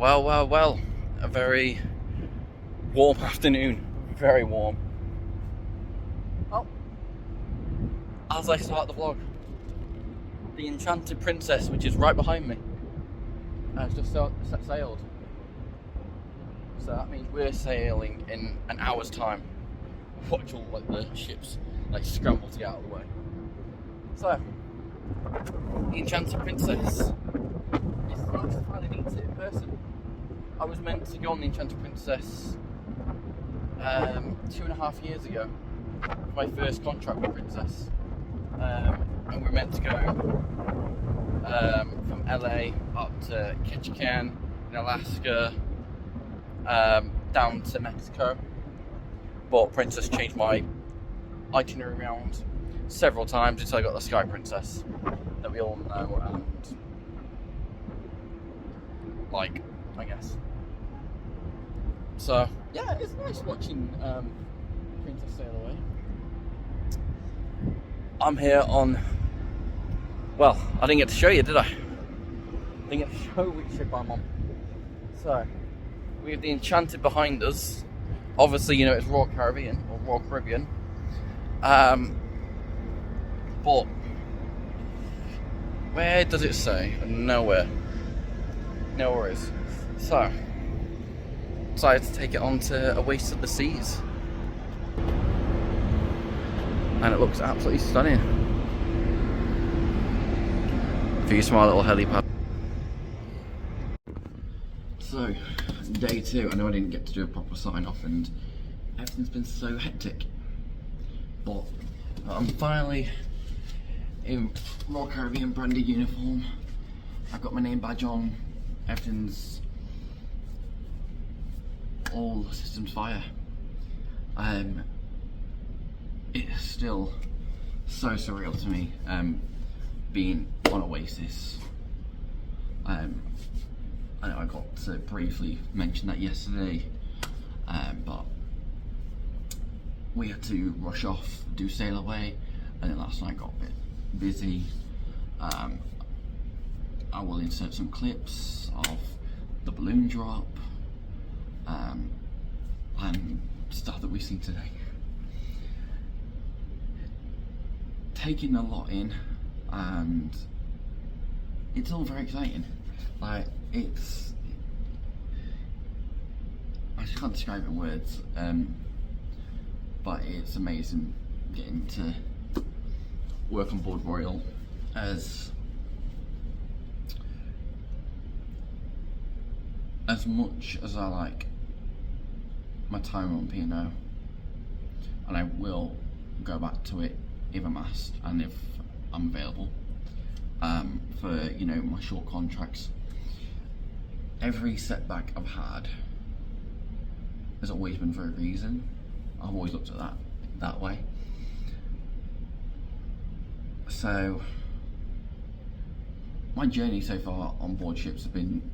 Well, a very warm afternoon, very warm. Well, as I start the vlog, the Enchanted Princess, which is right behind me, has just sailed. So that means we're sailing in an hour's time. Watch all the ships scramble to get out of the way. So, the Enchanted Princess is nice to finally meet it in person. I was meant to go on the Enchanted Princess 2.5 years ago for my first contract with Princess, and we were meant to go from LA up to Ketchikan in Alaska, down to Mexico, but Princess changed my itinerary around several times until I got the Sky Princess that we all know and I guess. So yeah, it's nice watching Princess sail away. I'm here on, well, I didn't get to show you, did I? Didn't get to show which ship I'm on. So we have the Enchanted behind us. Obviously, you know, it's Royal Caribbean or Royal Caribbean. But where does it say? Nowhere. No worries. So decided to take it on to a Waste of the Seas, and it looks absolutely stunning. Views from our little helipad. So, day 2. I know I didn't get to do a proper sign off and everything's been so hectic, but I'm finally in Royal Caribbean branded uniform. I've got my name badge on, everything's all systems fire. It's still so surreal to me being on Oasis. I know I got to briefly mention that yesterday, but we had to rush off, do sail away, and then last night got a bit busy. I will insert some clips of the balloon drop and stuff that we've seen today. Taking a lot in, and it's all very exciting. I just can't describe it in words, but it's amazing getting to work on board Royal. As much as I like my time on P&O, and I will go back to it if I'm asked and if I'm available for, you know, my short contracts. Every setback I've had has always been for a reason. I've always looked at that way. So my journey so far on board ships have been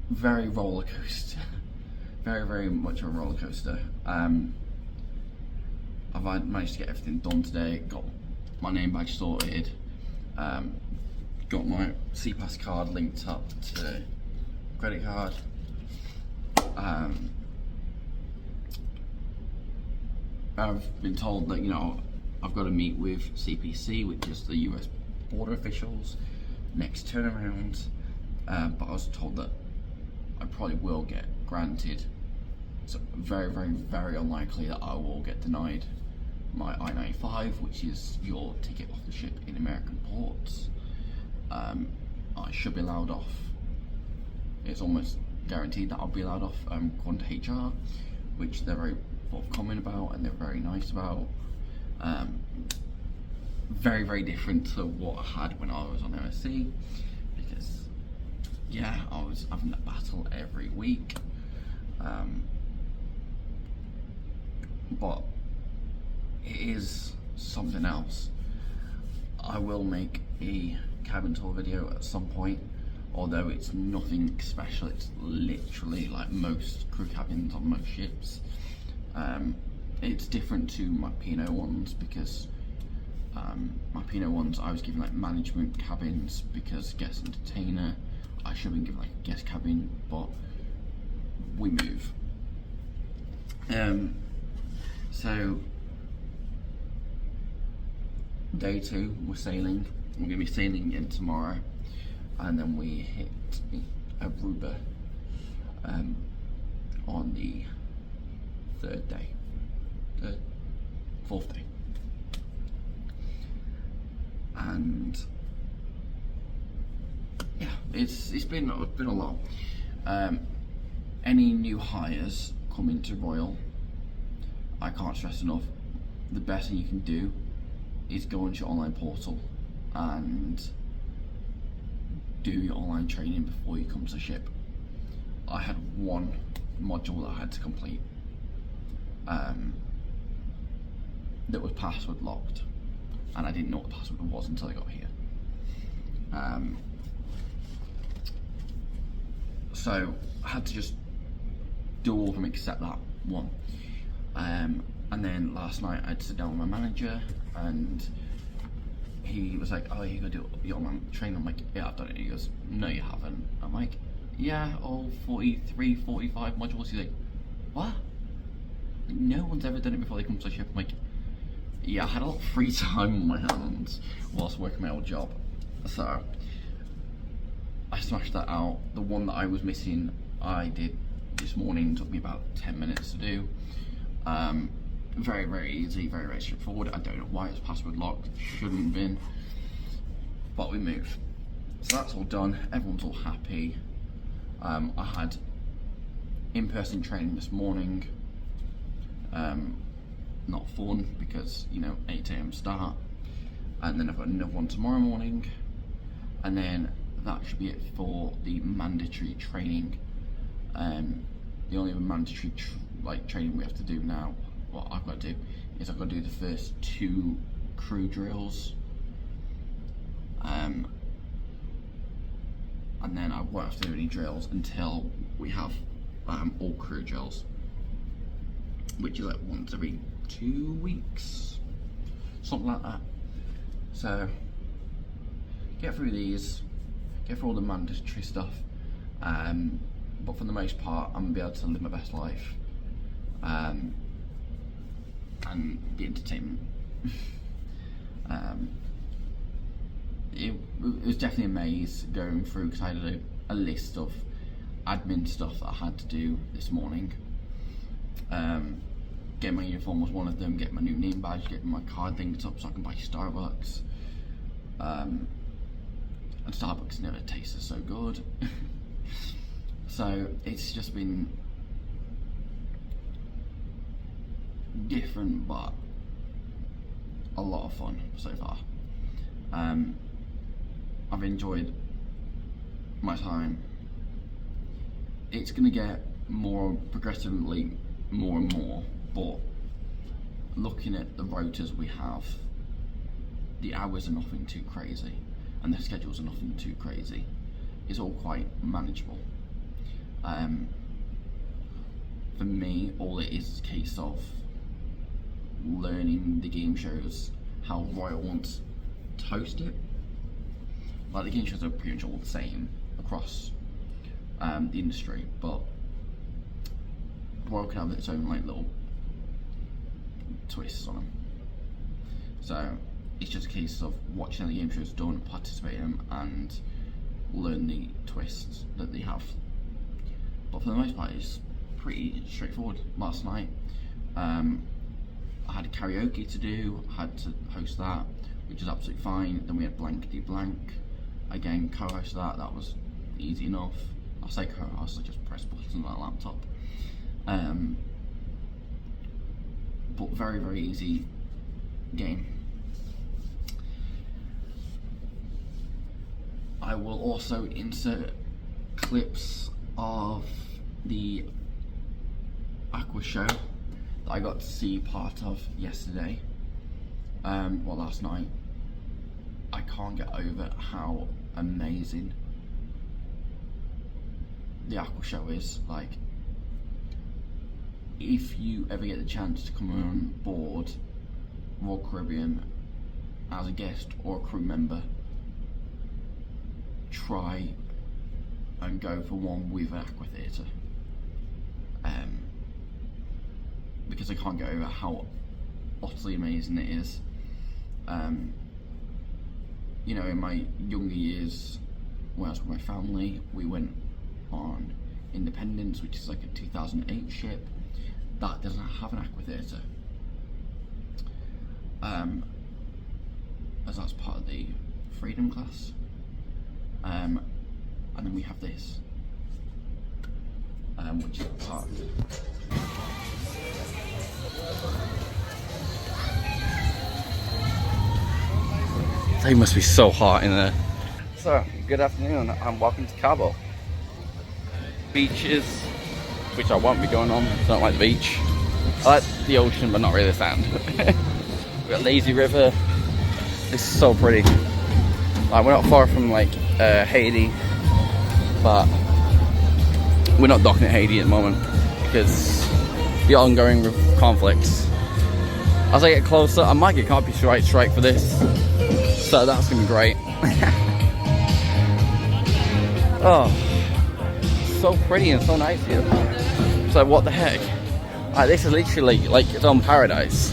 very roller coaster. very much of a roller coaster. I've managed to get everything done today, got my name badge sorted, got my CPAS card linked up to credit card. I've been told that, you know, I've got to meet with CPC, which is the US border officials, next turnaround, but I was told that I probably will get granted. It's very unlikely that I will get denied my I-95, which is your ticket off the ship in American ports. I should be allowed off. It's almost guaranteed that I'll be allowed off according to HR, which they're very forthcoming about and they're very nice about. Very different to what I had when I was on MSC, because yeah, I was having that battle every week. But it is something else. I will make a cabin tour video at some point, although it's nothing special. It's literally like most crew cabins on most ships. It's different to my P&O ones because My Pinot ones, I was given like management cabins because guest entertainer. I should have been given like a guest cabin, but we move. So day 2, we're sailing. We're gonna be sailing again tomorrow, and then we hit Aruba on the 4th day. And yeah, it's been a lot. Any new hires coming to Royal, I can't stress enough, the best thing you can do is go onto your online portal and do your online training before you come to the ship. I had one module that I had to complete that was password locked, and I didn't know what the password was until I got here. So I had to just do all of them except that one. And then last night I had to sit down with my manager, and he was like, "Oh, you gotta do your online training." I'm like, "Yeah, I've done it." He goes, "No, you haven't." I'm like, "Yeah, all 43, 45 modules." He's like, "What? No one's ever done it before they come to the ship." I'm like, "Yeah, I had a lot of free time on my hands whilst working my old job, so I smashed that out." The one that I was missing, I did this morning. It took me about 10 minutes to do. Very, very easy, very, very straightforward. I don't know why it's password locked. Shouldn't have been, but we moved. So that's all done. Everyone's all happy. I had in-person training this morning. Not fun because, you know, 8 AM start, and then I've got another one tomorrow morning, and then that should be it for the mandatory training. The only mandatory training we have to do now, what I've got to do is I've got to do the first 2 crew drills, and then I won't have to do any drills until we have all crew drills, which is like once every 2 weeks, something like that. So get through these, get through all the mandatory stuff, but for the most part I'm gonna be able to live my best life, and the entertainment. It was definitely a maze going through, because I had a list of admin stuff that I had to do this morning. Getting my uniform was one of them, getting my new name badge, getting my card linked up so I can buy Starbucks. And Starbucks never tasted so good. So it's just been different, but a lot of fun so far. I've enjoyed my time. It's gonna get progressively more and more, but looking at the rotors we have, the hours are nothing too crazy, and the schedules are nothing too crazy. It's all quite manageable. For me, all it is a case of learning the game shows, how Royal wants to host it. Like, the game shows are pretty much all the same across the industry, but Royal can have its own like little twists on them. So it's just a case of watching how the game shows done, participate in them, and learn the twists that they have. But for the most part, it's pretty straightforward. Last night, I had karaoke to do, I had to host that, which is absolutely fine. Then we had Blankety Blank, again, co-host that was easy enough. I say co-host, I just press buttons on that laptop. But very, very easy game. I will also insert clips of the Aqua show that I got to see part of yesterday, last night. I can't get over how amazing the Aqua show is. Like, if you ever get the chance to come on board Royal Caribbean as a guest or a crew member, try and go for one with an aqua theatre, because I can't get over how utterly amazing it is. You know, in my younger years, when I was with my family, we went on Independence, which is like a 2008 ship that doesn't have an aqua theatre, as that's part of the Freedom class, and then we have this, which is part. They must be so hot in there. So, good afternoon and welcome to Cabo. Beaches, which I won't be going on, I don't like the beach. I like the ocean, but not really the sand. We've got Lazy River. This is so pretty. Like, we're not far from like Haiti, but we're not docking at Haiti at the moment because the ongoing conflicts. As I get closer, I might get copyright strike for this, so that's gonna be great. Oh, so pretty and so nice here. So what the heck? Like, this is literally like its own paradise.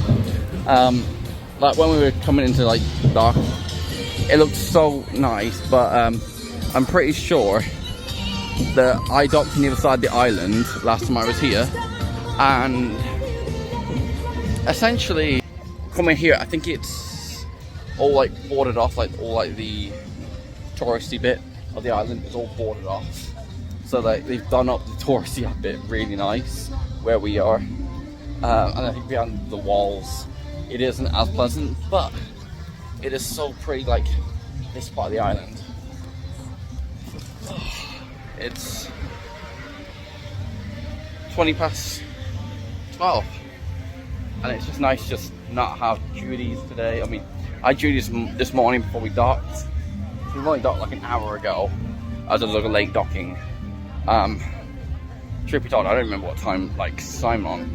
Like when we were coming into like dark, it looked so nice, but I'm pretty sure that I docked on the other side of the island last time I was here, and essentially coming here, I think it's all like boarded off, like all like the touristy bit of the island is all boarded off, so like they've done up the touristy bit really nice where we are, and I think behind the walls it isn't as pleasant, but it is so pretty. Like this part of the island, it's 12:20, and it's just nice just not have duties today. I mean, I had duties this morning before we docked. We only docked like an hour ago as a little late docking. Truth be told, I don't remember what time like Simon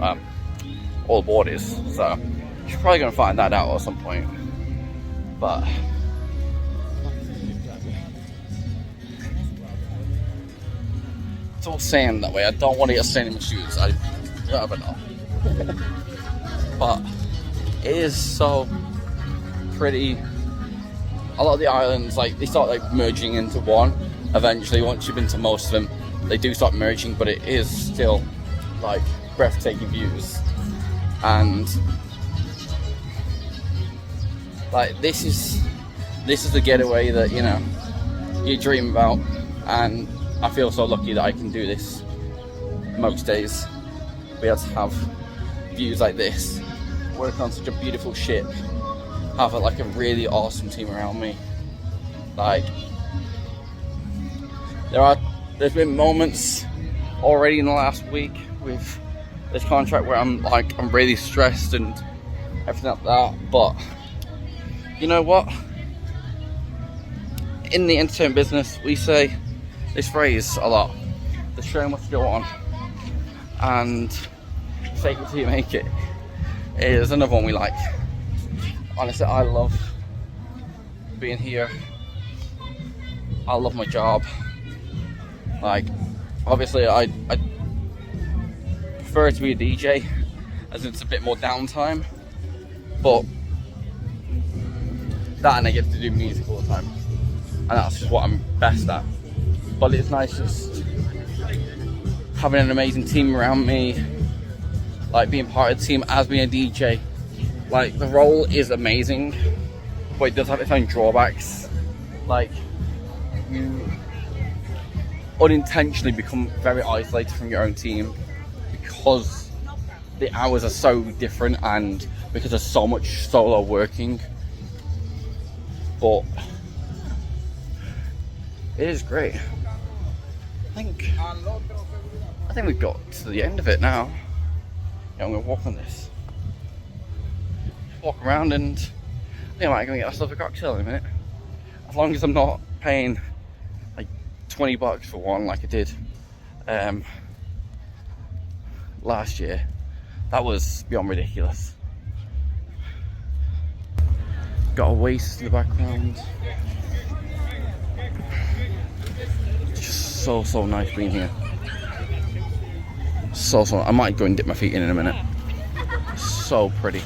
all aboard is, so she's probably gonna find that out at some point. But it's all sand that way. I don't want to get sand in my shoes. I don't know. But it is so pretty. A lot of the islands, like, they start like merging into one eventually. Once you've been to most of them, they do start merging, but it is still like breathtaking views. And like this is the getaway that, you know, you dream about, and I feel so lucky that I can do this most days. Be able to have views like this, work on such a beautiful ship, have like a really awesome team around me. Like, there's been moments already in the last week with this contract where I'm really stressed and everything like that, but you know what? In the entertainment business, we say this phrase a lot: the show must go on, and fake it till you make it is another one we like. Honestly, I love being here. I love my job. Like, obviously I prefer to be a DJ, as it's a bit more downtime, but that, and I get to do music all the time, and that's just what I'm best at. But it's nice just having an amazing team around me, like being part of the team as being a DJ. Like, the role is amazing, but it does have its own drawbacks. Like, you unintentionally become very isolated from your own team because the hours are so different and because there's so much solo working. But it is great. I think we've got to the end of it now. Yeah, I'm gonna walk on this. Walk around, and I think I might go and get myself a cocktail in a minute. As long as I'm not paying like $20 for one like I did last year. That was beyond ridiculous. Got Oasis in the background. It's just so nice being here. So I might go and dip my feet in a minute. So pretty.